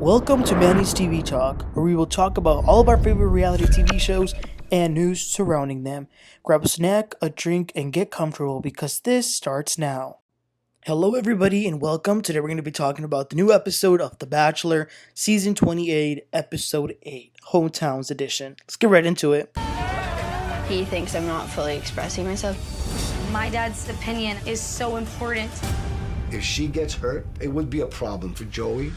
Welcome to Manny's TV Talk, where we will talk about all of our favorite reality TV shows and news surrounding them. Grab a snack, a drink, and get comfortable because this starts now. Hello, everybody, and welcome. Today, we're going to be talking about the new episode of The Bachelor, Season 28, Episode 8, Hometowns Edition. Let's get right into it. He thinks I'm not fully expressing myself. My dad's opinion is so important. If she gets hurt, it would be a problem for Joey.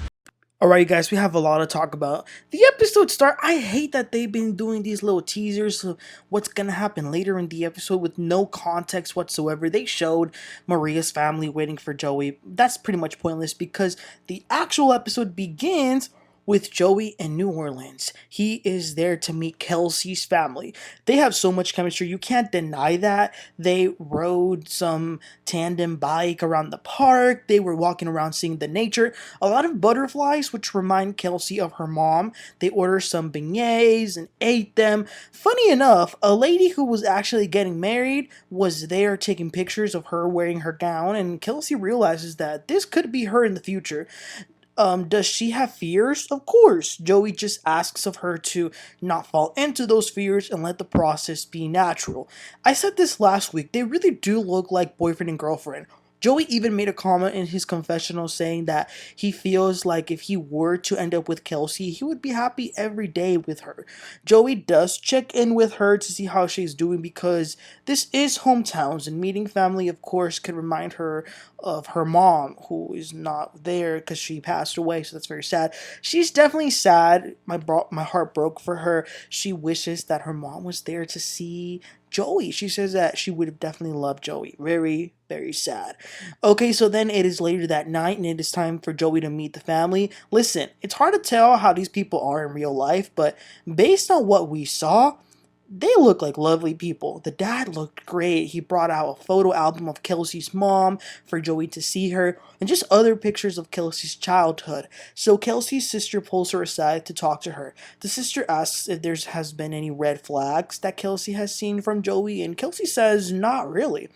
Alright, guys, we have a lot to talk about. The episode start. I hate that they've been doing these little teasers of what's gonna happen later in the episode with no context whatsoever. They showed Maria's family waiting for Joey. That's pretty much pointless because the actual episode begins with Joey in New Orleans. He is there to meet Kelsey's family. They have so much chemistry, you can't deny that. They rode some tandem bike around the park. They were walking around seeing the nature. A lot of butterflies, which remind Kelsey of her mom. They ordered some beignets and ate them. Funny enough, a lady who was actually getting married was there taking pictures of her wearing her gown, and Kelsey realizes that this could be her in the future. Does she have fears? Of course. Joey just asks of her to not fall into those fears and let the process be natural. I said this last week, they really do look like boyfriend and girlfriend. Joey even made a comment in his confessional saying that he feels like if he were to end up with Kelsey, he would be happy every day with her. Joey does check in with her to see how she's doing because this is hometowns, and meeting family, of course, can remind her of her mom, who is not there because she passed away, so that's very sad. She's definitely sad. My heart broke for her. She wishes that her mom was there to see Joey. She says that she would have definitely loved Joey. Very, very sad. Okay, so then it is later that night and it is time for Joey to meet the family. Listen, it's hard to tell how these people are in real life, but based on what we saw, they look like lovely people. The dad looked great. He brought out a photo album of Kelsey's mom for Joey to see her, and just other pictures of Kelsey's childhood. So Kelsey's sister pulls her aside to talk to her. The sister asks if there has been any red flags that Kelsey has seen from Joey, and Kelsey says not really.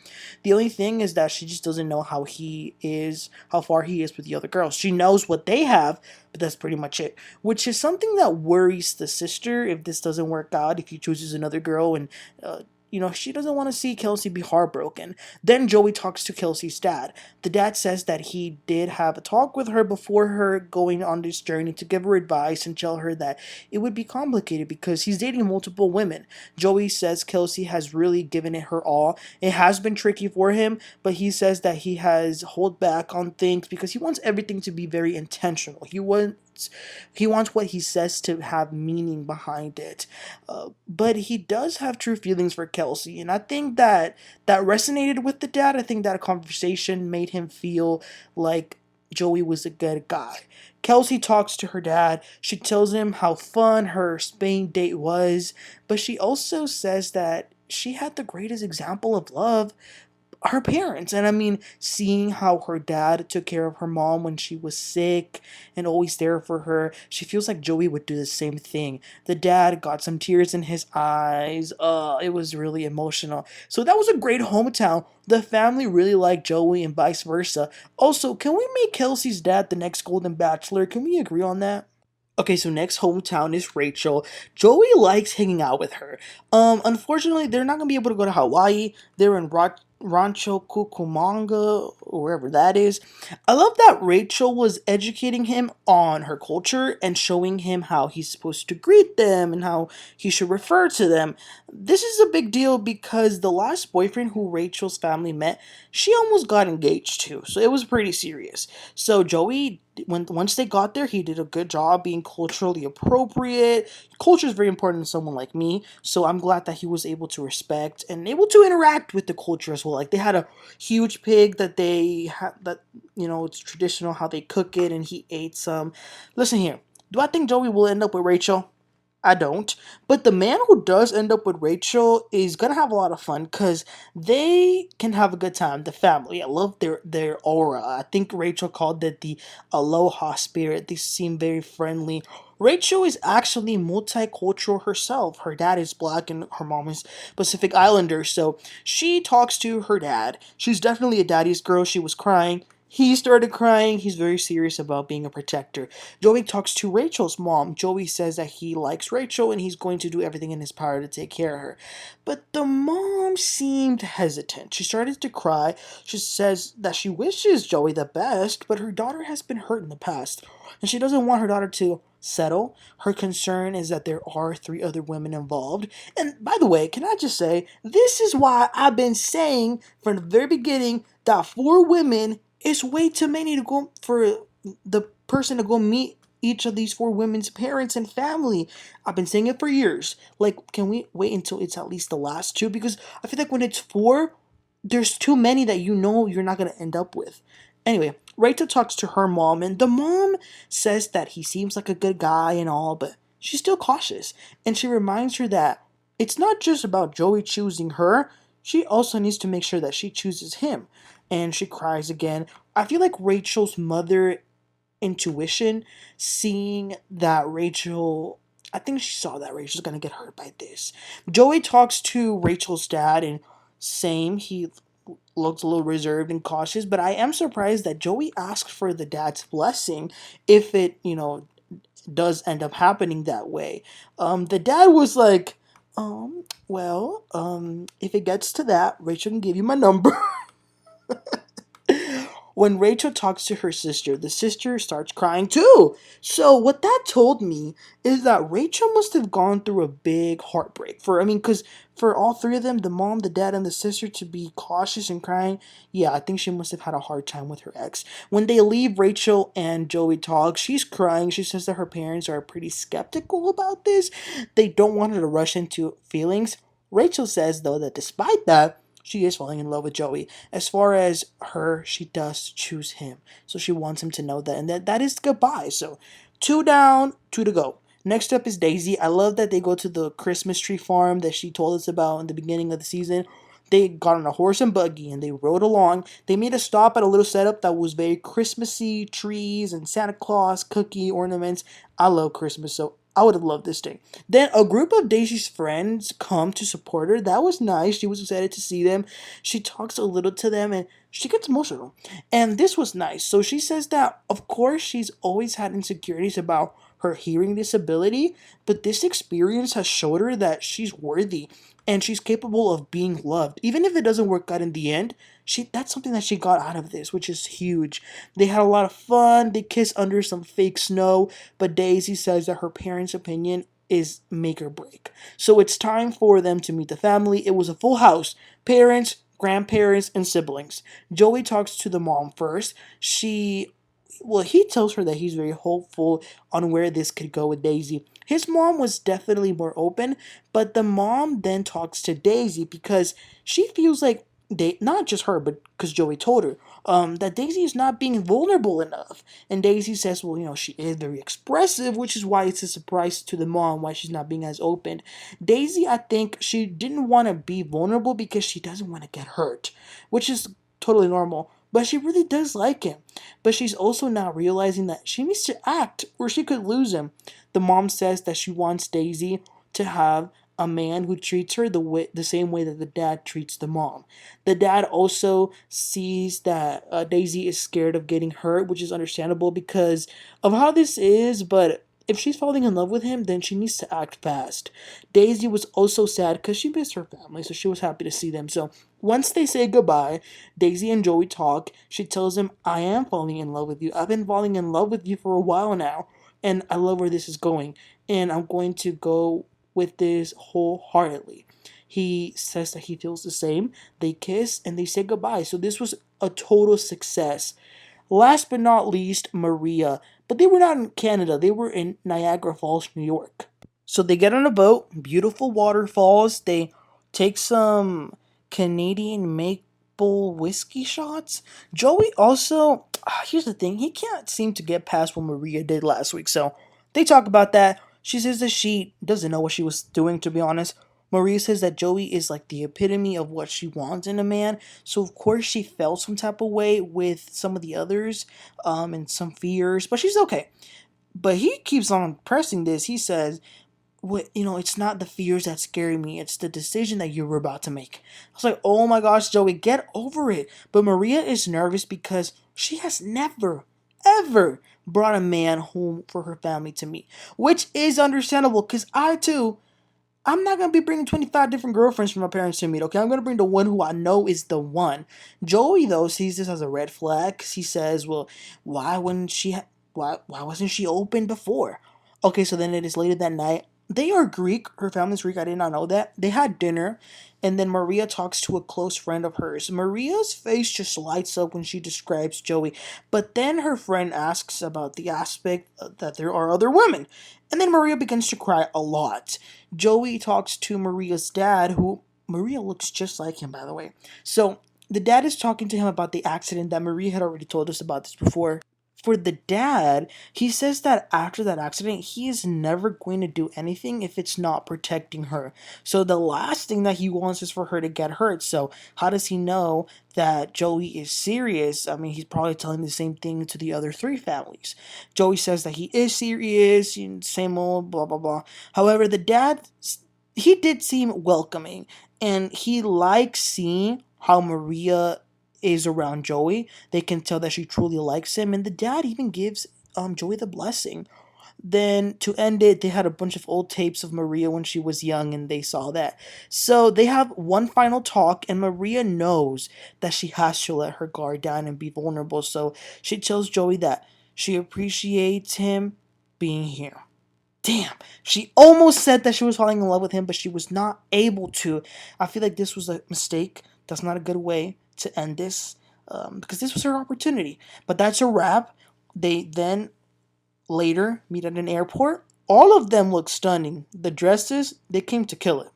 The only thing is that she just doesn't know how far he is with the other girls. She knows what they have, but that's pretty much it, which is something that worries the sister if this doesn't work out, if he chooses another girl and she doesn't want to see Kelsey be heartbroken. Then Joey talks to Kelsey's dad. The dad says that he did have a talk with her before her going on this journey to give her advice and tell her that it would be complicated because he's dating multiple women. Joey says Kelsey has really given it her all. It has been tricky for him, but he says that he has held back on things because he wants everything to be very intentional. He wants what he says to have meaning behind it. But he does have true feelings for Kelsey, and I think that resonated with the dad. I think that conversation made him feel like Joey was a good guy. Kelsey talks to her dad. She tells him how fun her Spain date was, but she also says that she had the greatest example of love, her parents. And I mean, seeing how her dad took care of her mom when she was sick and always there for her, she feels like Joey would do the same thing. The dad got some tears in his eyes. It was really emotional. So that was a great hometown. The family really liked Joey and vice versa. Also, can we make Kelsey's dad the next Golden Bachelor? Can we agree on that? Okay, so next hometown is Rachel. Joey likes hanging out with her. Unfortunately, they're not gonna be able to go to Hawaii. They're in Rancho Cucamonga, or wherever that is. I love that Rachel was educating him on her culture and showing him how he's supposed to greet them and how he should refer to them. This is a big deal because the last boyfriend who Rachel's family met, she almost got engaged to, so it was pretty serious. So Joey, once they got there, he did a good job being culturally appropriate. Culture is very important to someone like me, so I'm glad that he was able to respect and able to interact with the culture as well. Like, they had a huge pig that it's traditional how they cook it, and he ate some. Listen here, do I think Joey will end up with Rachel? I don't. But the man who does end up with Rachel is gonna have a lot of fun because they can have a good time. The family, I love their aura. I think Rachel called it the aloha spirit. They seem very friendly. Rachel is actually multicultural herself. Her dad is black and her mom is Pacific Islander, so she talks to her dad. She's definitely a daddy's girl. She was crying. He started crying. He's very serious about being a protector. Joey talks to Rachel's mom. Joey says that he likes Rachel and he's going to do everything in his power to take care of her. But the mom seemed hesitant. She started to cry. She says that she wishes Joey the best, but her daughter has been hurt in the past. And she doesn't want her daughter to settle. Her concern is that there are 3 other women involved. And by the way, can I just say, this is why I've been saying from the very beginning that 4 women is way too many to go for the person to go meet each of these 4 women's parents and family. I've been saying it for years. Like, can we wait until it's at least the last 2? Because I feel like when it's 4, there's too many that you know you're not going to end up with. Anyway, Rachel talks to her mom, and the mom says that he seems like a good guy and all, but she's still cautious. And she reminds her that it's not just about Joey choosing her, she also needs to make sure that she chooses him. And she cries again. I feel like Rachel's mother intuition, seeing that Rachel, I think she saw that Rachel's gonna get hurt by this. Joey talks to Rachel's dad, and same, he looks a little reserved and cautious, but I am surprised that Joey asked for the dad's blessing if it, does end up happening that way. The dad was like, if it gets to that, Rachel can give you my number. When Rachel talks to her sister, the sister starts crying too. So what that told me is that Rachel must have gone through a big heartbreak. Because for all 3 of them, the mom, the dad, and the sister to be cautious and crying, yeah, I think she must have had a hard time with her ex. When they leave, Rachel and Joey talk. She's crying. She says that her parents are pretty skeptical about this. They don't want her to rush into feelings. Rachel says, though, that despite that, she is falling in love with Joey. As far as her, she does choose him. So she wants him to know that. And that is goodbye. So 2 down, 2 to go. Next up is Daisy. I love that they go to the Christmas tree farm that she told us about in the beginning of the season. They got on a horse and buggy and they rode along. They made a stop at a little setup that was very Christmassy, trees and Santa Claus, cookie ornaments. I love Christmas, so I would have loved this day. Then a group of Daisy's friends come to support her. That was nice. She was excited to see them. She talks a little to them and she gets emotional. And this was nice. So she says that, of course, she's always had insecurities about her hearing disability, but this experience has showed her that she's worthy and she's capable of being loved. Even if it doesn't work out in the end, that's something that she got out of this, which is huge. They had a lot of fun. They kissed under some fake snow, but Daisy says that her parents' opinion is make or break. So it's time for them to meet the family. It was a full house. Parents, grandparents, and siblings. Joey talks to the mom first. He tells her that he's very hopeful on where this could go with Daisy. His mom was definitely more open, but the mom then talks to Daisy because she feels like not just her, but because Joey told her that Daisy is not being vulnerable enough. And Daisy says, well, she is very expressive, which is why it's a surprise to the mom why she's not being as open. Daisy, I think she didn't want to be vulnerable because she doesn't want to get hurt, which is totally normal. But she really does like him. But she's also now realizing that she needs to act or she could lose him. The mom says that she wants Daisy to have a man who treats her the same way that the dad treats the mom. The dad also sees that Daisy is scared of getting hurt, which is understandable because of how this is, but if she's falling in love with him, then she needs to act fast. Daisy was also sad because she missed her family, so she was happy to see them. So once they say goodbye, Daisy and Joey talk. She tells him, I am falling in love with you. I've been falling in love with you for a while now, and I love where this is going, and I'm going to go with this wholeheartedly. He says that he feels the same. They kiss, and they say goodbye. So this was a total success. Last but not least, Maria. But they were not in Canada. They were in Niagara Falls, New York. So they get on a boat, beautiful waterfalls. They take some Canadian maple whiskey shots. Joey also, here's the thing, he can't seem to get past what Maria did last week. So they talk about that. She says that she doesn't know what she was doing, to be honest. Maria says that Joey is like the epitome of what she wants in a man. So of course she felt some type of way with some of the others, and some fears, but she's okay. But he keeps on pressing this. He says, what, it's not the fears that scare me, it's the decision that you were about to make. I was like, oh my gosh, Joey, get over it. But Maria is nervous because she has never, ever brought a man home for her family to meet, which is understandable because I too, I'm not gonna be bringing 25 different girlfriends for my parents to meet. Okay, I'm gonna bring the one who I know is the one. Joey though sees this as a red flag 'cause he says, "Well, why wouldn't she? Why wasn't she open before?" Okay, so then it is later that night. They are Greek. Her family's Greek. I did not know that. They had dinner, and then Maria talks to a close friend of hers. Maria's face just lights up when she describes Joey, but then her friend asks about the aspect that there are other women, and then Maria begins to cry a lot. Joey talks to Maria's dad, who Maria looks just like him, by the way. So the dad is talking to him about the accident that Maria had already told us about this before. For the dad, he says that after that accident, he is never going to do anything if it's not protecting her. So the last thing that he wants is for her to get hurt. So how does he know that Joey is serious? I mean, he's probably telling the same thing to the other three families. Joey says that he is serious, same old blah blah blah. However, the dad, he did seem welcoming, and he likes seeing how Maria is around Joey. They can tell that she truly likes him, and the dad even gives Joey the blessing. Then to end it, they had a bunch of old tapes of Maria when she was young, and they saw that. So they have one final talk, and Maria knows that she has to let her guard down and be vulnerable. So she tells Joey that she appreciates him being here. Damn, she almost said that she was falling in love with him, but she was not able to. I feel like this was a mistake. That's not a good way to end this, because this was her opportunity. But that's a wrap. They then later meet at an airport. All of them look stunning. The dresses, they came to kill it.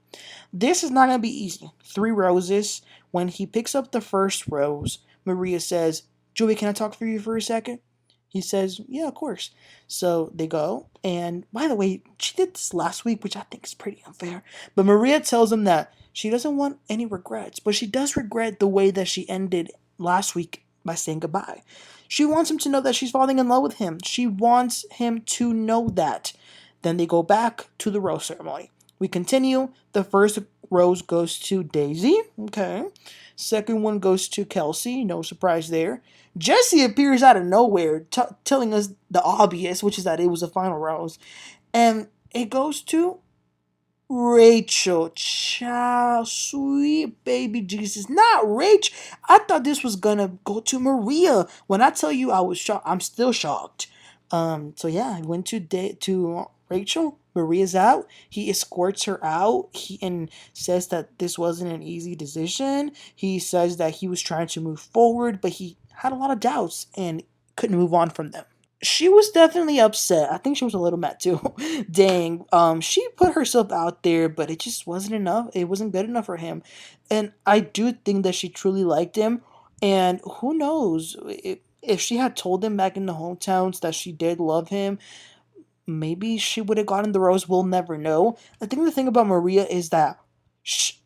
This is not going to be easy. 3 roses. When he picks up the first rose, Maria says, Joey, can I talk for you for a second? He says, yeah, of course. So they go. And by the way, she did this last week, which I think is pretty unfair. But Maria tells him that she doesn't want any regrets, but she does regret the way that she ended last week by saying goodbye. She wants him to know that she's falling in love with him. She wants him to know that. Then they go back to the rose ceremony. We continue. The first rose goes to Daisy. Okay. Second one goes to Kelsey. No surprise there. Jesse appears out of nowhere, telling us the obvious, which is that it was a final rose. And it goes to Rachel. Child, sweet baby Jesus. Not Rach. I thought this was gonna go to Maria. When I tell you I was shocked, I'm still shocked. So yeah, I went to Rachel. Maria's out. He escorts her out. And says that this wasn't an easy decision. He says that he was trying to move forward, but he had a lot of doubts and couldn't move on from them. She was definitely upset. I think she was a little mad too. Dang. She put herself out there, but it just wasn't enough. It wasn't good enough for him. And I do think that she truly liked him. And who knows if she had told him back in the hometowns that she did love him, maybe she would have gotten the rose. We'll never know. I think the thing about Maria is that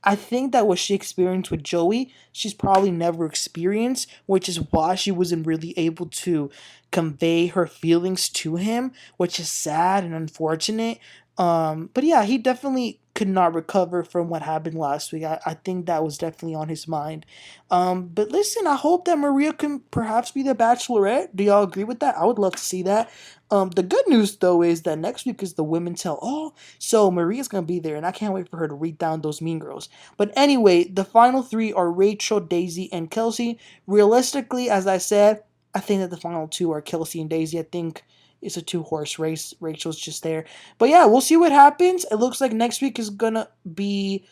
I think that what she experienced with Joey, she's probably never experienced, which is why she wasn't really able to convey her feelings to him, which is sad and unfortunate. But yeah, he definitely could not recover from what happened last week. I think that was definitely on his mind. But listen, I hope that Maria can perhaps be the Bachelorette. Do y'all agree with that? I would love to see that. The good news though is that next week is the Women Tell All, so Maria's gonna be there, and I can't wait for her to read down those mean girls. But anyway, the final 3 are Rachel, Daisy, and Kelsey. Realistically, as I said, I think that the final 2 are Kelsey and Daisy. I think it's a 2-horse race. Rachel's just there. But yeah, we'll see what happens. It looks like next week is gonna be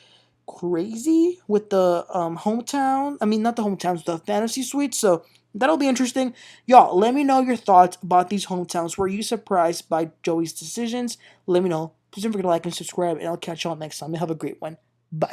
crazy with the hometown. I mean, not the hometowns, the fantasy suites. So that'll be interesting. Y'all, let me know your thoughts about these hometowns. Were you surprised by Joey's decisions? Let me know. Please don't forget to like and subscribe, and I'll catch y'all next time. Have a great one.